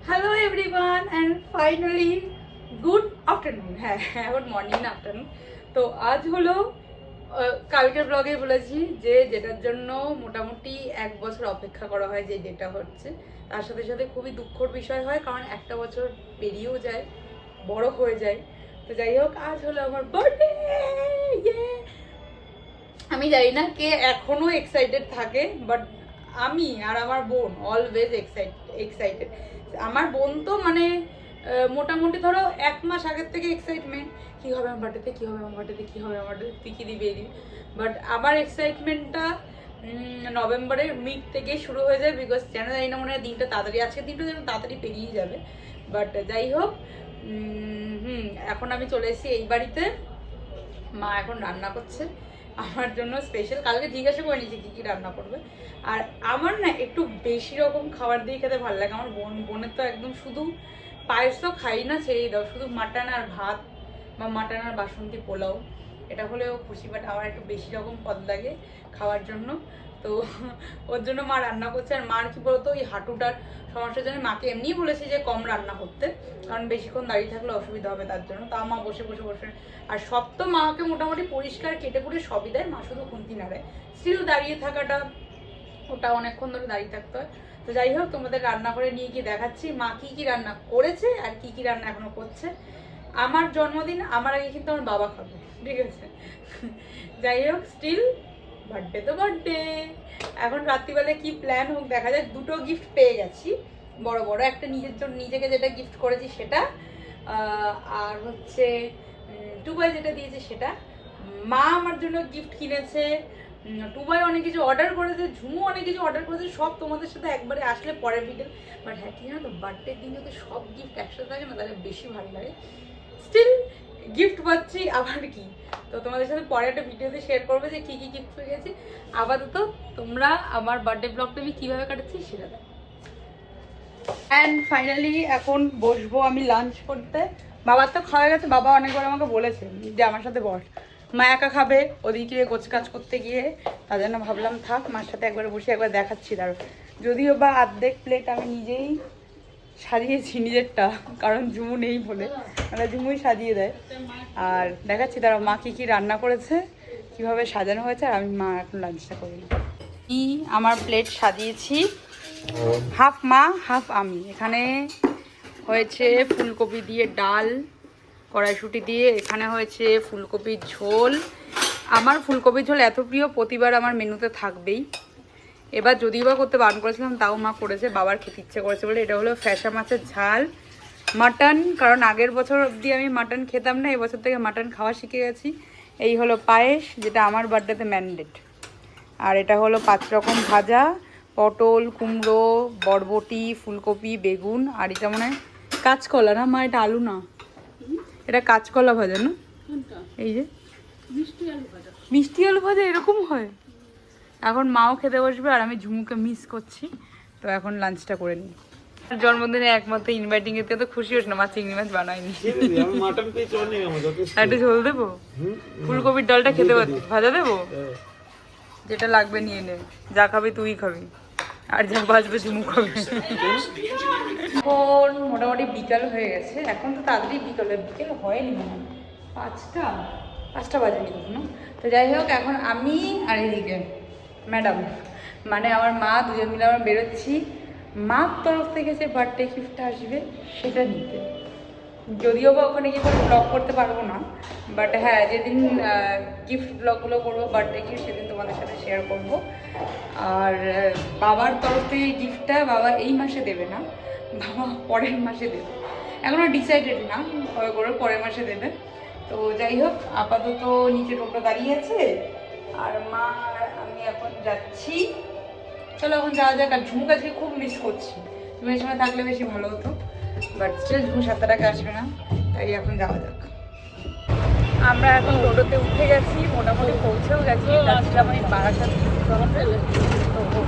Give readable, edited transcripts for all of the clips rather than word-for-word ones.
Hello everyone and finally good afternoon. হ্যাঁ এখন morning afternoon. তো আজ হলো কালকের ব্লগে বলেছি যে যেটার জন্য মোটামুটি 1 বছর অপেক্ষা করা হয়, যে ডেটা হচ্ছে তার সাথে সাথে খুবই দুঃখর বিষয় হয়, কারণ একটা বছর পেরিয়েও যায়, বড় হয়ে যায়। তো যাই হোক, আজ হলো আমার বার্থডে। আমি জানি না কে এখনো এক্সাইটেড থাকে, বাট আমি আর আমার বোন অলওয়েজ এক্সাইটেড। আমার বোন তো মানে মোটামুটি ধরো 1 মাস আগের থেকে এক্সাইটমেন্ট, কী হবে আমার বার্থডেতে, কী হবে আমার বার্থডেতে, কী হবে আমার বার্থডেতে, তুই কী দিবি এই দিবি। বাট আমার এক্সাইটমেন্টটা নভেম্বরের মিড থেকেই শুরু হয়ে যায়, বিকজ যেন জানি না মনে হয় দিনটা তাড়াতাড়ি, আজকের দিনটা যেন তাড়াতাড়ি পেরিয়ে যাবে। বাট যাই হোক, এখন আমি চলে এসেছি এই বাড়িতে। মা এখন রান্না করছে আমার জন্য স্পেশাল। কালকে জিজ্ঞাসা করে নিয়েছি কী কী রান্না করবে। আর আমার না একটু বেশি রকম খাবার দিয়ে খেতে ভালো লাগে। আমার বোনের তো একদম শুধু পায়েস তো খাই না, ছেড়েই দাও, শুধু মাটন আর ভাত বা মাটন আর বাসন্তী পোলাও এটা হলেও খুশি। বাট আমার একটু বেশি রকম পদ লাগে খাওয়ার জন্য, তো ওর জন্য মা রান্না করছে। আর মার কি বলতো, ওই হাঁটুটার সমস্যার জন্য মাকে এমনিই বলেছি যে কম রান্না করতে, কারণ বেশিক্ষণ দাঁড়িয়ে থাকলে অসুবিধা হবে তার জন্য। তা মা বসে বসে বসে, আর সব তো মাকে মোটামুটি পরিষ্কার কেটে কুটে সবই দেয়, মা শুধু খুন্তি নাড়ে। স্টিল দাঁড়িয়ে থাকাটা, ওটা অনেকক্ষণ ধরে দাঁড়িয়ে থাকতে হয়। তো যাই হোক, তোমাদের রান্না করে নিয়ে গিয়ে দেখাচ্ছি মা কী কী রান্না করেছে আর কী কী রান্না এখনো করছে। আমার জন্মদিন আমার আগে কিন্তু আমার বাবা খাবে, ঠিক আছে। যাই হোক, স্টিল বার্থডে তো বার্থডে। এখন রাত্রিবেলায় কি প্ল্যান হোক দেখা যায়। 2টো গিফট পেয়ে গেছি বড় বড়, একটা নিজের জন্য, নিজেকে যেটা গিফট করেছি সেটা, আর হচ্ছে টুবাই যেটা দিয়েছে সেটা। মা আমার জন্য গিফট কিনেছে, টুবাই অনেক কিছু অর্ডার করেছে, ঝুমু অনেক কিছু অর্ডার করেছে। সব তোমাদের সাথে একবারে আসলে পরের ভিডিও। বাট হ্যাঁ, কি জানো তো, বার্থডের দিন যদি সব গিফট একসাথে থাকে না, তাহলে বেশি ভালো লাগে। স্টিল গিফট পাচ্ছি আবার কি, তো তোমাদের সাথে পরে একটা ভিডিওতে শেয়ার করবো যে কী কী গিফট পেয়ে গেছি। আপাতত তোমরা আমার বার্থডে ব্লগটা আমি কীভাবে কাটাচ্ছি সেটা দেখো। অ্যান্ড ফাইনালি এখন বসবো আমি লাঞ্চ করতে। বাবার তো খাওয়া গেছে, বাবা অনেকবার আমাকে বলেছে যে আমার সাথে বস। মা একা খাবে ওদিকে গোছকাজ করতে গিয়ে, তার জন্য ভাবলাম থাক, মার সাথে একবার বসে একবার দেখাচ্ছি। তার যদিও বা অর্ধেক প্লেট আমি নিজেই সাজিয়েছি নিজেরটা, কারণ ঝুমু নেই বলে, মানে ঝুমুই সাজিয়ে দেয়। আর দেখাচ্ছি তারা মা কী কী রান্না করেছে, কীভাবে সাজানো হয়েছে। আর আমি মা এখন লাঞ্চটা করি। আমার প্লেট সাজিয়েছি, হাফ মা হাফ আমি। এখানে হয়েছে ফুলকপি দিয়ে ডাল, কড়াইশুঁটি দিয়ে। এখানে হয়েছে ফুলকপির ঝোল। আমার ফুলকপির ঝোল এত প্রিয়, প্রতিবার আমার মেনুতে থাকবেই। এবার যদিও বা করতে বারণ করেছিলাম, তাও মা করেছে, বাবার খেতে ইচ্ছে করেছে বলে। এটা হলো ফ্যাসা মাছের ঝাল, মাটন, কারণ আগের বছর অবধি আমি মাটন খেতাম না, এবছর থেকে মাটন খাওয়া শিখে গেছি। এই হলো পায়েস, যেটা আমার বার্থডেতে ম্যান্ডেট। আর এটা হলো 5 রকম ভাজা, পটল, কুমড়ো, বরবটি, ফুলকপি, বেগুন। আর এটা মনে হয় কাঁচকলা না মা, এটা আলু না, এটা কাঁচকলা ভাজা না, এই যে মিষ্টি আলু ভাজা এরকম হয়। এখন মাও খেতে বসবে আর আমি ঝুমুকে মিস করছি, তো এখন লাঞ্চটা করে নিই। জন্মদিনে একমাত্র ইনভাইটিং এতে তো খুশি হোস না, মা চিংড়ি মাছ বানায়নি। একটু ঝোল দেবো, ফুলকপির ডালটা খেতে পারছি, ভাজা দেবো, যেটা লাগবে নিয়ে নে, যা খাবি তুই খাবি, আর যা বাঁচবে ঝুমু খাবে। এখন মোটামুটি বিকাল হয়ে গেছে, এখন তো তাড়াতাড়ি বিকেল হয়নি, মনে হয় 5টা বাজেনি কখনো। তো যাই হোক, এখন আমি আর এদিকে ম্যাডাম, মানে আমার মা, দুজন মিলে আমরা বেরোচ্ছি মার তরফ থেকে যে বার্থডে গিফটটা আসবে সেটা নিতে। যদিও বা ওখানে গিয়ে কোনো ব্লগ করতে পারবো না, বাট হ্যাঁ, যেদিন গিফট ব্লগগুলো করবো বার্থডে গিফট, সেদিন তোমাদের সাথে শেয়ার করবো। আর বাবার তরফ থেকে গিফটটা বাবা এই মাসে দেবে না, বাবা পরের মাসে দেবে। এখনও ডিসাইডেড না কবে করে, পরের মাসে দেবে। তো যাই হোক, আপাতত নিচে টোটো দাঁড়িয়ে আছে, আর মা আমি এখন যাচ্ছি। চলো এখন যাওয়া যাক। আর ঝুমু কাছে খুব মিস করছি, তুমি এই সময় থাকলে বেশি ভালো হতো, বাট স্টিল ঝুমু 7টার আগে আসবে না, তাই এখন যাওয়া যাক। আমরা এখন টোটোতে উঠে গেছি, মোটামুটি পৌঁছেও গেছি। যাচ্ছিলাম আমি বারাসাত, তো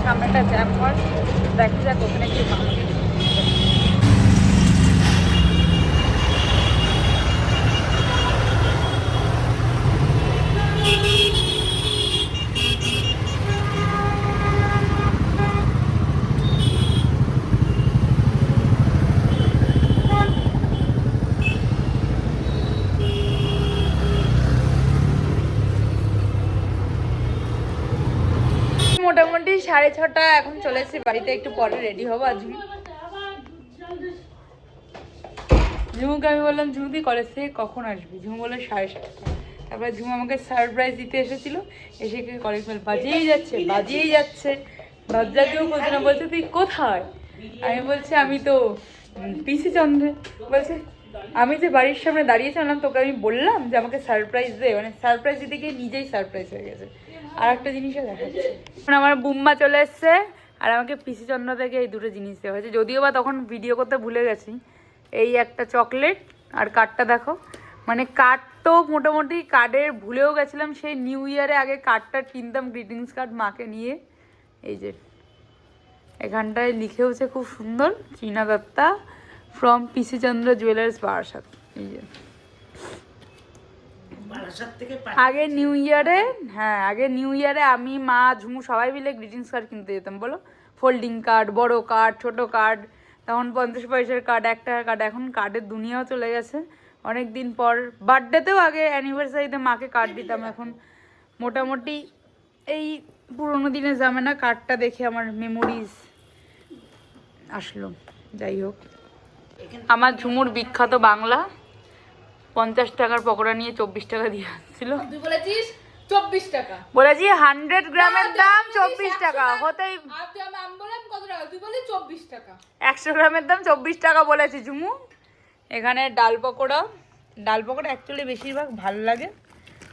সামনেটা জ্যাম হয়, দেখা যাক ওখানে কি মামাকে। 6:30, এখন চলে এসেছি বাড়িতে, একটু পরে রেডি হবো। আর ঝুমুকে আমি বললাম ঝুমুদি কলেজ থেকে কখন আসবি? ঝুমু বললো 7:30। তারপরে ঝুমু আমাকে সারপ্রাইজ দিতে এসেছিল, এসে কলেজ বেল বাজিয়েই যাচ্ছে, দরজাতেও বলছে না, বলছে তুই কোথায়? আমি বলছি আমি তো পিসি চন্দ্রে। বলছে আমি যে বাড়ির সামনে দাঁড়িয়েছিলাম তোকে আমি বললাম যে আমাকে সারপ্রাইজ দে, মানে সারপ্রাইজ দিতে গিয়ে নিজেই সারপ্রাইজ হয়ে গেছে। আর একটা জিনিসও দেখাচ্ছে, এখন আমার বুম্মা চলে এসছে আর আমাকে পিসি চন্দ্র থেকে এই দুটো জিনিস দেওয়া হয়েছে, যদিও বা তখন ভিডিও করতে ভুলে গেছি। এই একটা চকলেট আর কার্ডটা দেখো, মানে কার্ড তো মোটামুটি কার্ডের ভুলেও গেছিলাম, সেই নিউ ইয়ারে আগে কার্ডটা কিনতাম, গ্রিটিংস কার্ড মাকে নিয়ে। এই যে এখানটায় লিখেওছে খুব সুন্দর, China Datta from PC Chandra jewellers Barasat. এই যে আগে নিউ ইয়ারে আমি মা ঝুমু সবাই মিলে গ্রিটিংস কার্ড কিনতে যেতাম, বলো, ফোল্ডিং কার্ড, বড় কার্ড, ছোট কার্ড, তখন 50 পয়সার কার্ড, 1 টাকার কার্ড। এখন কার্ডের দুনিয়াও চলে গেছে। অনেক দিন পর বার্থডেতেও আগে অ্যানিভার্সারিতে মাকে কার্ড দিতাম, এখন মোটামুটি এই পুরোনো দিনে যাবে না। কার্ডটা দেখে আমার মেমোরিজ আসলো। যাই হোক, আমার ঝুমুর বিখ্যাত বাংলা 50 টাকার পকোড়া নিয়ে 24 টাকা দিয়ে আসছিল। তুই বলেছিস 24 টাকা, বলেছি 100 গ্রামের দাম 24 টাকা হতেই, আমি বললাম কত টাকা, তুই বলি 24 টাকা। 100 গ্রামের দাম 24 টাকা বলেছি ঝুমু। এখানে ডাল পকোড়া অ্যাকচুয়ালি বেশিরভাগ ভালো লাগে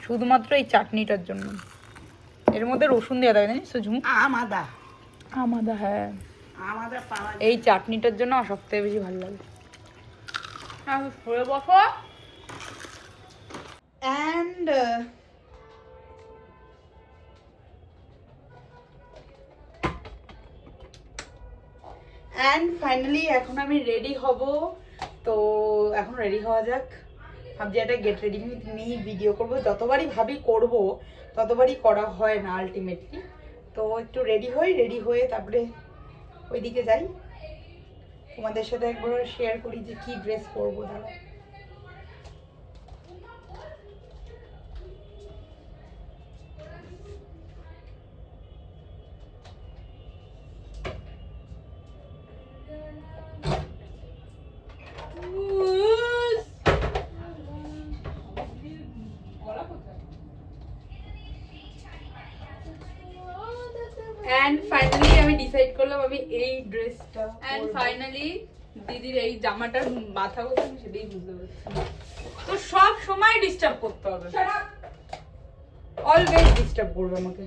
শুধুমাত্র এই চাটনিটার জন্য। এর মধ্যে রসুন দেওয়া থাকে জানিস তো ঝুমু? আমাদা, হ্যাঁ, এই চাটনিটার জন্য আমার সবথেকে বেশি ভালো লাগে। অ্যান্ড ফাইনালি এখন আমি রেডি হব। তো এখন রেডি হওয়া যাক। ভাবছি একটা get ready with me video করবো, যতবারই ভাবি করব ততবারই করা হয় না আলটিমেটলি। তো একটু রেডি হয়ে তারপরে ওইদিকে যাই, তোমাদের সাথে একবার শেয়ার করি যে কি ড্রেস পরবো। দাঁড়া, এন্ড ফাইনালি আমি ডিসাইড করলাম আমি এই ড্রেসটা, এন্ড ফাইনালি দিদির এই জামাটার মাথা কোথায় আমি সেটাই বুঝতে পারছি। তো সব সময় ডিস্টার্ব করতে হবে, অলওয়েজ ডিস্টার্ব করবে আমাকে।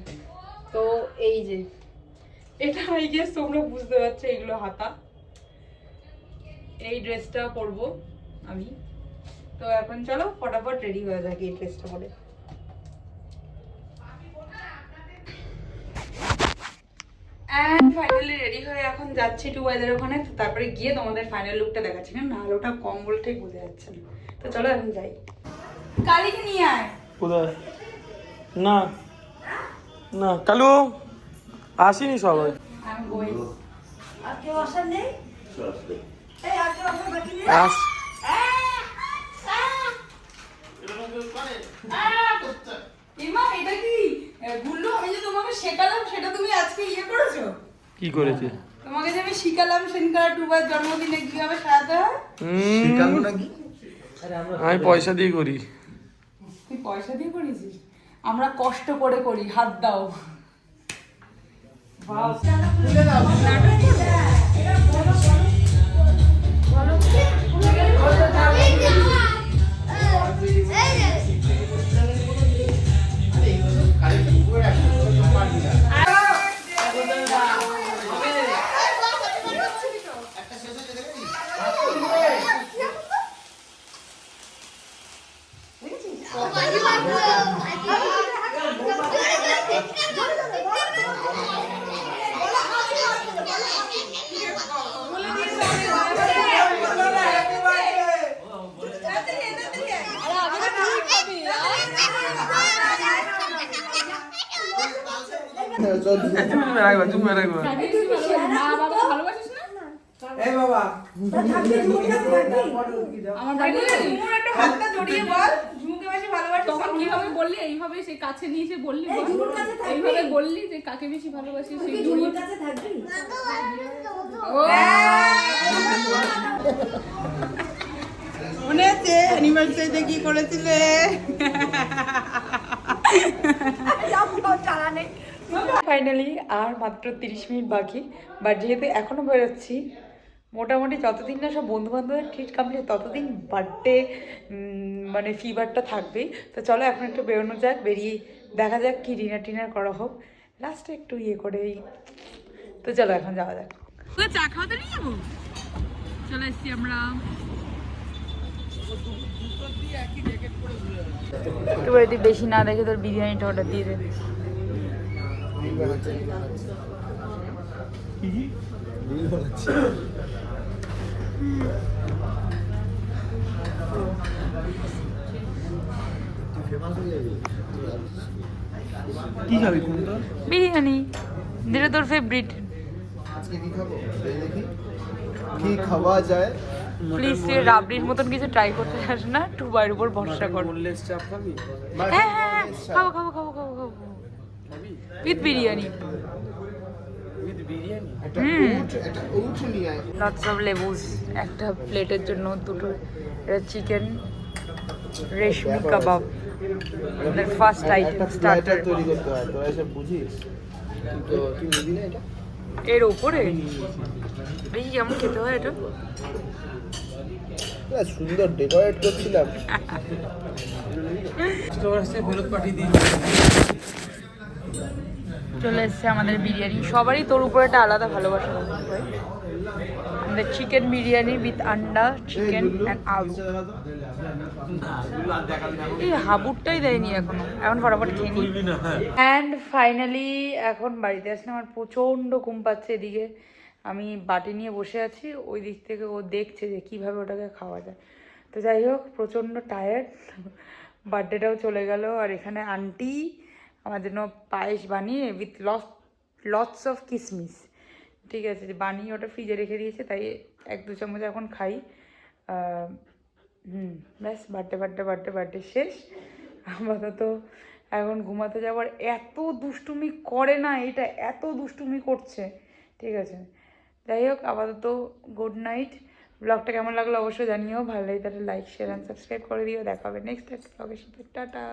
তো এই যে এটা আই গেস তোমরা বুঝতে পারছো, এগুলো হাতা। এই ড্রেসটা পরবো আমি। তো এখন চলো ফটাফট রেডি হয়ে যাক এই ড্রেসটা পরে। এন্ড ফাইনালি রেডি হয়ে এখন যাচ্ছি টুবাইদের ওখানে। তো তারপরে গিয়ে তোমাদের ফাইনাল লুকটা দেখাচ্ছি, না আলোটা কম বলে ঠিক বোঝা যাচ্ছে না। তো চলো এখন যাই। কালীকে নিয়ে আয়। কোথায়? না না কালু আসেনি সবাই। আমি বই আর কেউ আসার নেই? এই আর কেউ আসার বাকি নেই? আস ইমা এটা কি গুল্লু? আমি যে তোমাকে শেখালাম সেটা তুমি আজকে ইয়ে করেছো? কি করেছে? তোমাকে যে আমি শিখালাম সেদিনকার টুবার জন্মদিনে কিভাবে সাজাতে হয়। শিখালো নাকি? আমি পয়সা দিয়ে করি। তুই পয়সা দিয়ে করেছিস? আমরা কষ্ট করে করি, হাত দাও। তুমি রাখবা। মা বাবা ভালোবাসিস না? এই বাবা আমার ঝুমুর একটু হাতটা জড়িয়ে বল, ঝুমুকে বেশি ভালোবাসি তখন কিভাবে বললি? এইভাবে সেই কাছে নিয়ে এসে বললি, এই ঝুমুর কাছে থাকবি। এইভাবে বললি যে কাকে বেশি ভালোবাসি তুই সেই কি জড়িয়ে ঝুমুর কাছে থাকবি? ও মনে আছে অ্যানিভার্সারিতে কি করেছিলে? ফাইনালি আর মাত্র 30 মিনিট বাকি, বাট যেহেতু এখনো বেরোচ্ছি, মোটামুটি যতদিন না সব বন্ধু বান্ধবের ট্রিট কমপ্লিট ততদিন বার্থডে মানে ফিভারটা থাকবেই। তো চলো এখন একটু বেরোনো যাক, বেরিয়ে দেখা যাক কি ডিনার টিনার করা হোক, লাস্টে একটু ইয়ে করেই। তো চলো এখন যাওয়া যাক। চা খাওয়াতে নিয়ে যাবো, চলে এসছি আমরা। একটু যদি বেশি না দেখে তোর বিরিয়ানিটা অর্ডার দিয়ে দে। কি খাবি কোনটা? বিরিয়ানি, যেটা তোর ফেভারিট। আজকে কি খাবো দেখি কি খাওয়া যায়। প্লিজ তুই রাবড়ির মতন কিছু ট্রাই করতে চাস না, টুবাইয়ের উপর ভরসা কর। বোনলেস চাপ খাবি? হ্যাঁ হ্যাঁ হ্যাঁ, খাবো খাবো খাবো খাবো খাবো উইথ বিরিয়ানি। উইথ বিরিয়ানি? একটা উঠ নিয়ে আয়। লটস অফ লেবুস একটা প্লেটের জন্য, দুটো। এটা চিকেন রেশমি কাবাব, ফার্স্ট আইটেম একটা স্টার্টার। প্ল্যাটার তৈরি করতে হয়, তোরা এসব বুঝিস? তো তুই নিবি না এটা? এর ওপরে দেখি কেমন খেতে হয় এটা। না, সুন্দর ডেকোরেট করছিলাম। হলুদ পাঠিয়ে দিই। চলে এসছে আমাদের বিরিয়ানি। সবারই তোর উপরে একটা আলাদা ভালোবাসা হয়। আমাদের চিকেন বিরিয়ানি উইথ আন্ডা, চিকেন অ্যান্ড আলু। এই হাবুরটাই দেয়নি এখনো, এখন ফটাফট খেয়ে নিই। অ্যান্ড ফাইনালি এখন বাড়িতে আসলে আমার প্রচণ্ড ঘুম পাচ্ছে। এদিকে আমি বাটি নিয়ে বসে আছি, ওই দিক থেকে ও দেখছে যে কীভাবে ওটাকে খাওয়া যায়। তো যাই হোক, প্রচণ্ড টায়ার্ড, বার্থডেটাও চলে গেল। আর এখানে আন্টি আমার জন্য পায়েস বানিয়ে উইথ লটস অফ কিসমিস, ঠিক আছে, বানিয়ে ওটা ফ্রিজে রেখে দিয়েছে, তাই 1-2 চামচ এখন খাই। ব্যাস, বার্থডে শেষ। আপাতত এখন ঘুমাতে যাওয়ার। এত দুষ্টুমি করে না এটা, এত দুষ্টুমি করছে, ঠিক আছে। যাই হোক, আপাতত গুড নাইট। ব্লগটা কেমন লাগলো অবশ্যই জানিও, ভালো লাগে তাহলে লাইক শেয়ার অ্যান্ড সাবস্ক্রাইব করে দিও। দেখা হবে নেক্সট একটা ব্লগের সাথে। টাটা।